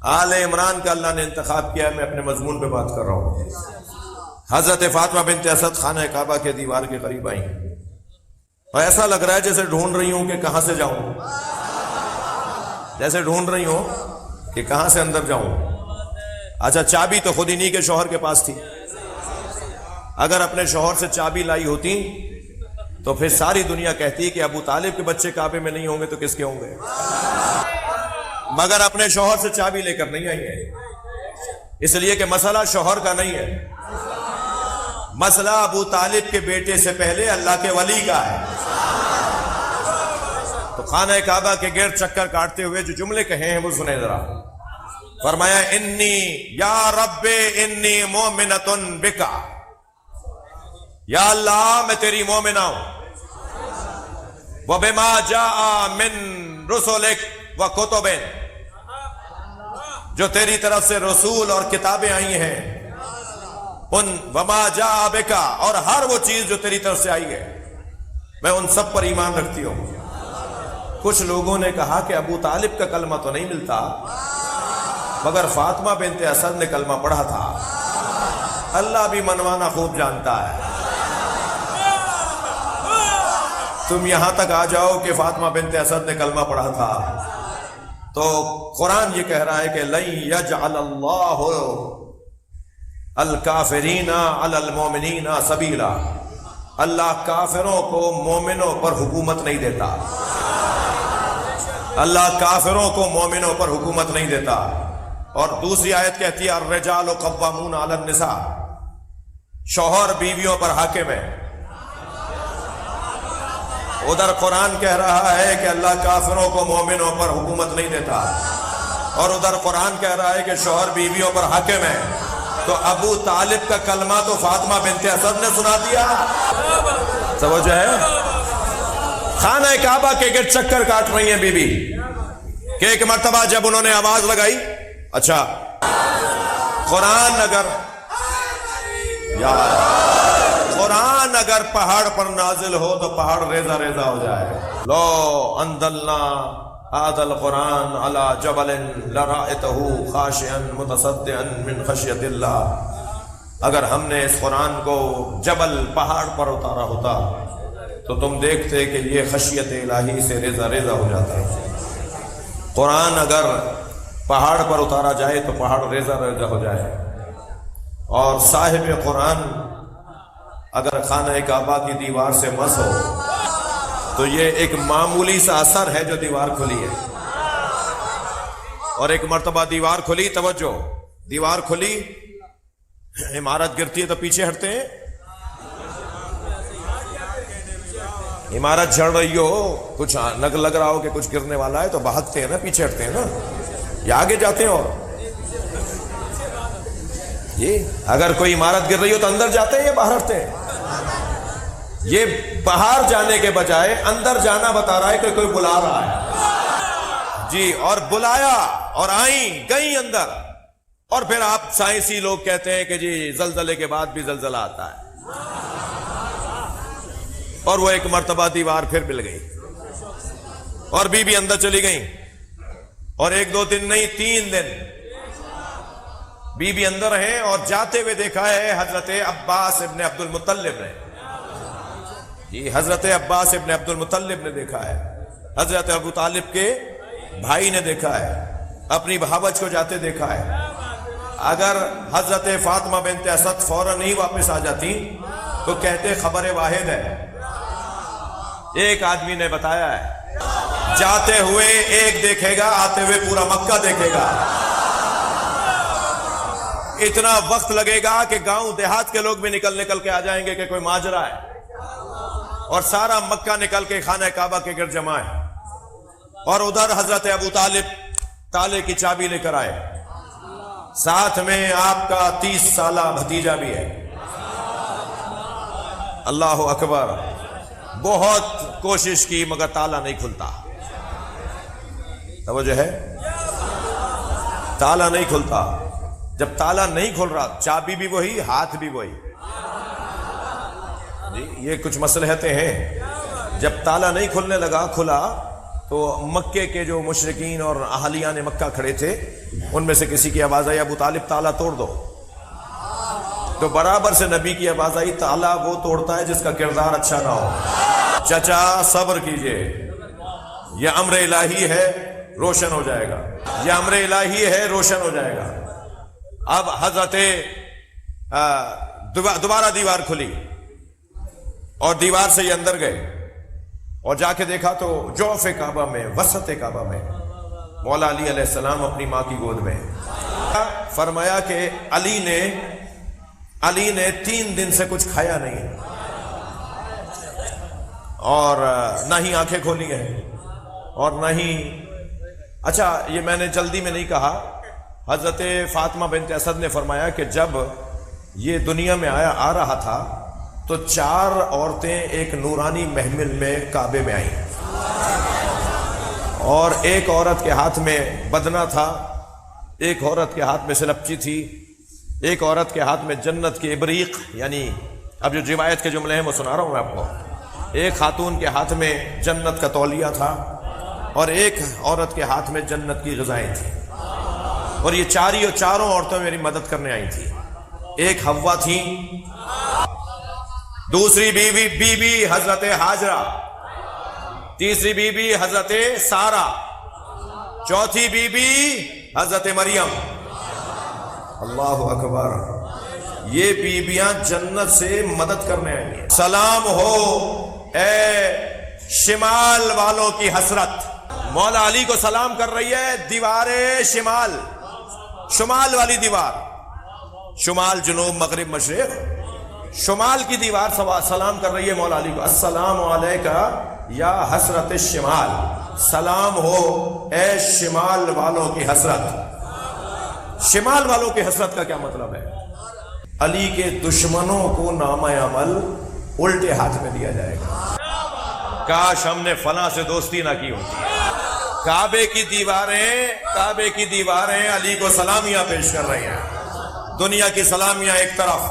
آل عمران کا اللہ نے انتخاب کیا ہے. میں اپنے مضمون پہ بات کر رہا ہوں. حضرت فاطمہ بنت اسد خانہ کعبہ کے دیوار کے قریب آئیں اور ایسا لگ رہا ہے جیسے ڈھونڈ رہی ہوں کہ کہاں سے جاؤں، جیسے ڈھونڈ رہی ہوں کہ کہاں سے اندر جاؤں. اچھا چابی تو خود انہی کے شوہر کے پاس تھی. اگر اپنے شوہر سے چابی لائی ہوتی تو پھر ساری دنیا کہتی کہ ابو طالب کے بچے کعبے میں نہیں ہوں گے تو کس کے ہوں گے. مگر اپنے شوہر سے چابی لے کر نہیں آئی ہے، اس لیے کہ مسئلہ شوہر کا نہیں ہے، مسئلہ ابو طالب کے بیٹے سے پہلے اللہ کے ولی کا ہے. تو خانہ کعبہ کے گرد چکر کاٹتے ہوئے جو جملے کہے ہیں وہ سنیں ذرا. فرمایا انی یا رب انی مومنۃ بکا، یا اللہ میں تیری مومنہ ہوں. وبما جاء من رسلک وکتب، جو تیری طرف سے رسول اور کتابیں آئی ہیں، ان وما جاء بکا، اور ہر وہ چیز جو تیری طرف سے آئی ہے میں ان سب پر ایمان رکھتی ہوں. کچھ لوگوں نے کہا کہ ابو طالب کا کلمہ تو نہیں ملتا مگر فاطمہ بنت اسد نے کلمہ پڑھا تھا. اللہ بھی منوانا خوب جانتا ہے. تم یہاں تک آ جاؤ کہ فاطمہ بنت اسد نے کلمہ پڑھا تھا تو قرآن یہ کہہ رہا ہے کہ لن یجعل اللہ الکافرین علی المومنین سبیلا، اللہ کافروں کو مومنوں پر حکومت نہیں دیتا. اللہ کافروں کو مومنوں پر حکومت نہیں دیتا. اور دوسری آیت کہتی ہے الرجال قوامون علی النساء، شوہر بیویوں پر حاکم ہے. ادھر قرآن کہہ رہا ہے کہ اللہ کافروں کو مومنوں پر حکومت نہیں دیتا، اور ادھر قرآن کہہ رہا ہے کہ شوہر بیویوں پر حاکم ہے. تو ابو طالب کا کلمہ تو فاطمہ بنت اسد نے سنا دیا. سمجھ ہے؟ خانہ کعبہ کے گرد چکر کاٹ رہی ہیں بی بی کہ ایک مرتبہ جب انہوں نے آواز لگائی، اچھا قرآن اگر پہاڑ پر نازل ہو تو پہاڑ ریزہ ریزہ ہو جائے. لو انزلنا هذا القرآن على جبل لرأيته خاشعا متصدعا من خشیت اللہ، اگر ہم نے اس قرآن کو جبل پہاڑ پر اتارا ہوتا تو تم دیکھتے کہ یہ خشیت الہی سے ریزہ ریزہ ہو جاتا. قرآن اگر پہاڑ پر اتارا جائے تو پہاڑ ریزہ ریزہ ہو جائے. اور صاحب قرآن اگر خانہ کعبہ کی دیوار سے مس ہو تو یہ ایک معمولی سا اثر ہے جو دیوار کھلی ہے. اور ایک مرتبہ دیوار کھلی، توجہ، دیوار کھلی، عمارت گرتی ہے تو پیچھے ہٹتے ہیں. عمارت جھڑ رہی ہو، کچھ لگ رہا ہو کہ کچھ گرنے والا ہے تو بھاگتے ہیں نا، پیچھے ہٹتے ہیں نا، یا آگے جاتے ہیں. اور یہ اگر کوئی عمارت گر رہی ہو تو اندر جاتے ہیں یا باہر ہٹتے ہیں؟ یہ باہر جانے کے بجائے اندر جانا بتا رہا ہے کہ کوئی بلا رہا ہے جی. اور بلایا اور آئیں گئیں اندر. اور پھر آپ سائنسی لوگ کہتے ہیں کہ جی زلزلے کے بعد بھی زلزلہ آتا ہے. اور وہ ایک مرتبہ دیوار پھر مل گئی اور بی اندر چلی گئیں. اور 1-2 دن نہیں 3 دن بی اندر ہیں. اور جاتے ہوئے دیکھا ہے حضرت عباس ابن عبد المطلب نے، یہ حضرت عباس ابن عبد المطلب نے دیکھا ہے، حضرت ابو طالب کے بھائی نے دیکھا ہے، اپنی بھاوج کو جاتے دیکھا ہے. اگر حضرت فاطمہ بنت اسد فوراً نہیں واپس آ جاتی تو کہتے خبر واحد ہے. ایک آدمی نے بتایا ہے جاتے ہوئے ایک دیکھے گا، آتے ہوئے پورا مکہ دیکھے گا. اتنا وقت لگے گا کہ گاؤں دیہات کے لوگ بھی نکل کے آ جائیں گے کہ کوئی ماجرا ہے. اور سارا مکہ نکل کے خانہ کعبہ کے گرد جمع ہے. اور ادھر حضرت ابو طالب تالے کی چابی لے کر آئے، ساتھ میں آپ کا 30 سالہ بھتیجا بھی ہے. اللہ اکبر. بہت کوشش کی مگر تالا نہیں کھلتا. توجہ ہے؟ تالا نہیں کھلتا. جب تالا نہیں کھل رہا، چابی بھی وہی، ہاتھ بھی وہی. جی یہ کچھ مصلحتیں ہیں. جب تالا نہیں کھلنے لگا، کھلا تو مکے کے جو مشرکین اور اہالیان مکہ کھڑے تھے ان میں سے کسی کی آواز آئی ابو طالب تالا توڑ دو، تو برابر سے نبی کی آواز آئی تالا وہ توڑتا ہے جس کا کردار اچھا نہ ہو، چچا صبر کیجئے، یہ امر الہی ہے روشن ہو جائے گا، یہ امر الہی ہے روشن ہو جائے گا۔ اب حضرت دوبارہ دیوار کھلی اور دیوار سے یہ اندر گئے اور جا کے دیکھا تو جوف کعبہ میں، وسط کعبہ میں مولا علی علیہ السلام اپنی ماں کی گود میں۔ فرمایا کہ علی نے 3 دن سے کچھ کھایا نہیں اور نہ ہی آنکھیں کھولی ہیں اور نہ ہی، اچھا یہ میں نے جلدی میں نہیں کہا، حضرت فاطمہ بنت اسد نے فرمایا کہ جب یہ دنیا میں آ رہا تھا تو 4 عورتیں ایک نورانی محمل میں کعبے میں آئیں، اور ایک عورت کے ہاتھ میں بدنہ تھا، ایک عورت کے ہاتھ میں سلپچی تھی، ایک عورت کے ہاتھ میں جنت کی ابریق، یعنی اب جو روایت کے جملے ہیں وہ سنا رہا ہوں میں آپ کو، ایک خاتون کے ہاتھ میں جنت کا تولیہ تھا اور ایک عورت کے ہاتھ میں جنت کی غذائیں تھیں، اور یہ چاروں عورتیں میری مدد کرنے آئی تھیں۔ ایک حوا تھی، دوسری بی بی حضرت حاجرہ، تیسری بی بی حضرت سارہ، چوتھی بی بی حضرت مریم۔ اللہ اکبر، یہ بیویاں جنت سے مدد کرنے آئی ہیں۔ سلام ہو اے شمال والوں کی حسرت، مولا علی کو سلام کر رہی ہے دیوار شمال، شمال والی دیوار، شمال جنوب مغرب مشرق، شمال کی دیوار سلام کر رہی ہے مولا علی کو، السلام علیکہ یا حسرت الشمال، سلام ہو اے شمال والوں کی حسرت۔ شمال والوں کی حسرت کا کیا مطلب ہے؟ علی کے دشمنوں کو نامہ عمل الٹے ہاتھ میں دیا جائے گا۔ کاش ہم نے فلاں سے دوستی نہ کی ہوتی۔ کعبے کی دیواریں علی کو سلامیاں پیش کر رہی ہیں، دنیا کی سلامیاں ایک طرف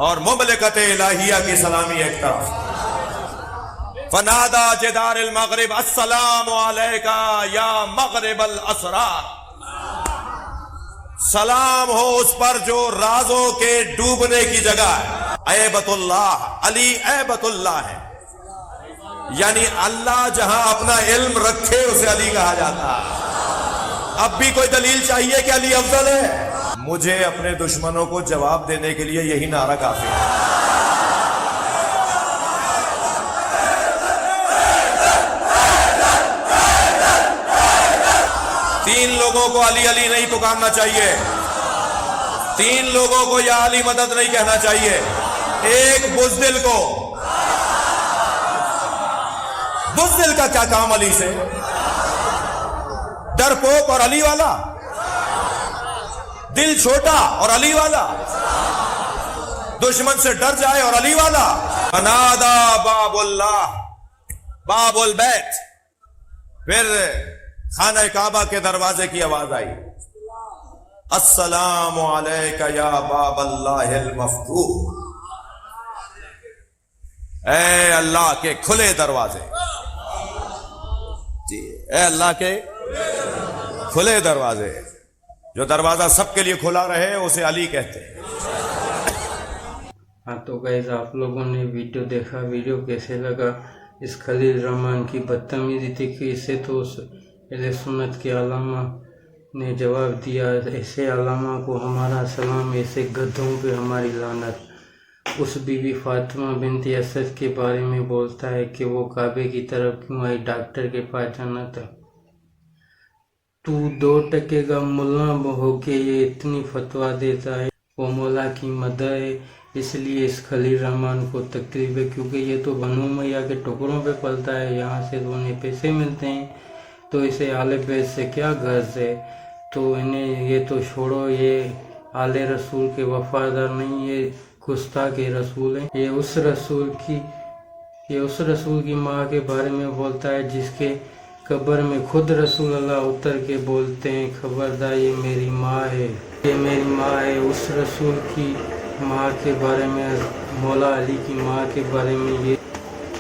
اور مملکت الہیہ کی سلامی ایک طرف۔ فنادا جدار المغرب السلام علیکہ یا مغرب الاسرار، سلام ہو اس پر جو رازوں کے ڈوبنے کی جگہ ہے۔ ایبت اللہ، علی ایبت اللہ ہے، یعنی اللہ جہاں اپنا علم رکھے اسے علی کہا جاتا ہے۔ اب بھی کوئی دلیل چاہیے کہ علی افضل ہے؟ مجھے اپنے دشمنوں کو جواب دینے کے لیے یہی نعرہ کافی ہے۔ تین لوگوں کو علی علی نہیں پکارنا چاہیے، 3 لوگوں کو یا علی مدد نہیں کہنا چاہیے، ایک بزدل کو۔ بزدل کا کیا کام علی سے؟ ڈرپوک اور علی والا، دل چھوٹا اور علی والا، دشمن سے ڈر جائے اور علی والا۔ فنادا باب اللہ، باب البیت، پھر خانہ کعبہ کے دروازے کی آواز آئی، السلام علیکہ یا باب اللہ المفتوح، اے اللہ کے کھلے دروازے، جی اے اللہ کے کھلے دروازے، جو دروازہ سب کے لیے کھلا رہے اسے علی کہتے ہیں۔ ہاں تو گائز آپ لوگوں نے ویڈیو دیکھا، ویڈیو کیسے لگا؟ اس خلیل الرحمن کی بدتمیزی دیکھی، اسے تو اہل سنت کے علامہ نے جواب دیا، ایسے علامہ کو ہمارا سلام، ایسے گدھوں پہ ہماری لعنت۔ اس بی بی فاطمہ بنت اسد کے بارے میں بولتا ہے کہ وہ کعبے کی طرف کیوں آئی، ڈاکٹر کے پاس جانا تھا۔ تو 2 ٹکے کا ملا ہو کے یہ اتنی فتویٰ دیتا ہے، وہ مولا کی مدح ہے، اس لیے اس خلیل الرحمن کو تکلیف ہے، کیونکہ یہ تو بنو امیہ کے ٹکڑوں پہ پلتا ہے، یہاں سے تو انہیں پیسے ملتے ہیں، تو اسے آل بیت سے کیا غرض ہے؟ تو انہیں یہ تو چھوڑو، یہ آل رسول کے وفادار نہیں، یہ گستاخ رسول ہیں۔ یہ اس رسول کی ماں کے بارے میں بولتا ہے جس کے قبر میں خود رسول اللہ اتر کے بولتے ہیں خبردار یہ میری ماں ہے، یہ میری ماں ہے۔ اس رسول کی ماں کے بارے میں، مولا علی کی ماں کے بارے میں یہ